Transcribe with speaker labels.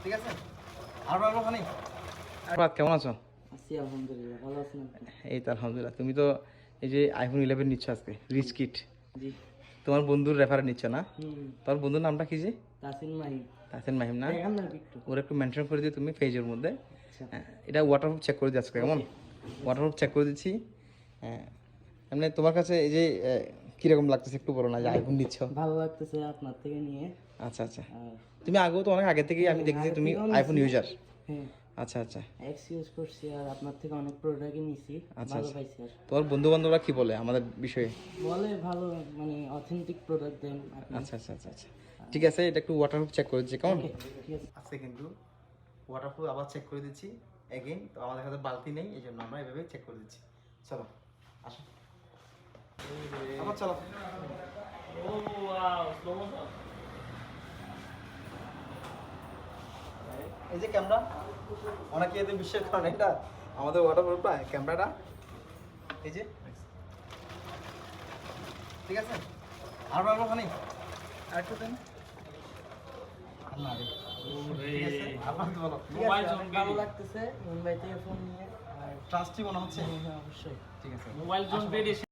Speaker 1: ঠিক আছে আর ভালো খানি কেমন আছো?
Speaker 2: আছি আলহামদুলিল্লাহ, ভালো আছেন আপনি?
Speaker 1: এই তো আলহামদুলিল্লাহ। তুমি তো এই যে আইফোন 11 নিচ্ছ আজকে, রিচ কিট।
Speaker 2: জি।
Speaker 1: তোমার বন্ধুর রেফারে নিচ্ছ না?
Speaker 2: হুম।
Speaker 1: তোমার বন্ধুর নামটা কি যে?
Speaker 2: তাসিন মাহিম।
Speaker 1: তাসিন মাহিম না?
Speaker 2: দেখান না একটু।
Speaker 1: ওর একটু মেনশন করে দিও তুমি পেজের মধ্যে।
Speaker 2: আচ্ছা।
Speaker 1: হ্যাঁ, এটা ওয়াটারপ্রুফ চেক করে দিই আজকে, কেমন? ওয়াটারপ্রুফ চেক করে দিচ্ছি। হ্যাঁ, এমনি তোমার কাছে এই যে কীরকম লাগতেছে একটু বলো না, যে আইফোন নিচ্ছ?
Speaker 2: ভালো লাগতেছে আপনার থেকে নিয়ে।
Speaker 1: আচ্ছা আচ্ছা।
Speaker 2: আর
Speaker 1: তুমি আগেও তো অনেক আগে থেকেই আমি দেখেছি তুমি আইফোন ইউজার।
Speaker 2: হ্যাঁ,
Speaker 1: আচ্ছা আচ্ছা।
Speaker 2: এক্স ইউজ করছি আর আপনার থেকে অনেক প্রোডাক্টই নিছি,
Speaker 1: আচ্ছা,
Speaker 2: ভালো
Speaker 1: আচ্ছা।
Speaker 2: পাইছি। আর
Speaker 1: তোমার বন্ধু বান্ধবরা কি বলে আমাদের বিষয়ে?
Speaker 2: বলে ভালো, মানে অথেন্টিক প্রোডাক্ট দেন আপনি।
Speaker 1: আচ্ছা আচ্ছা আচ্ছা আচ্ছা, ঠিক আছে। এটা একটু ওয়াটারপ্রুফ চেক করে দিচ্ছি, কেমন?
Speaker 2: ঠিক আছে।
Speaker 1: আজকে কিন্তু ওয়াটারপ্রুফ আবার চেক করে দিচ্ছি এগেইন। তো আমাদের কাছে বালতি নেই, এই জন্য আমরা এভাবে চেক করে দিচ্ছি। চলো আসো, আবার চলো।
Speaker 2: ও ওয়াও, স্লো মোশন।
Speaker 1: এই যে ক্যামেরা, অনেকে এতে বিশ্বাস করেন এটা আমাদের ওয়াটারপ্রুফটা ক্যামেরাটা, এই যে। ঠিক আছে আর ভালো খানি আর একটু দেন। আর না রে, ঠিক আছে আবার বলো।
Speaker 2: মোবাইল জোন ভালো লাগতেছে মুম্বাই থেকে ফোন নিয়ে। আর
Speaker 1: ট্রাস্টি মনে হচ্ছে।
Speaker 2: হ্যাঁ, অবশ্যই।
Speaker 1: ঠিক আছে
Speaker 2: মোবাইল জোন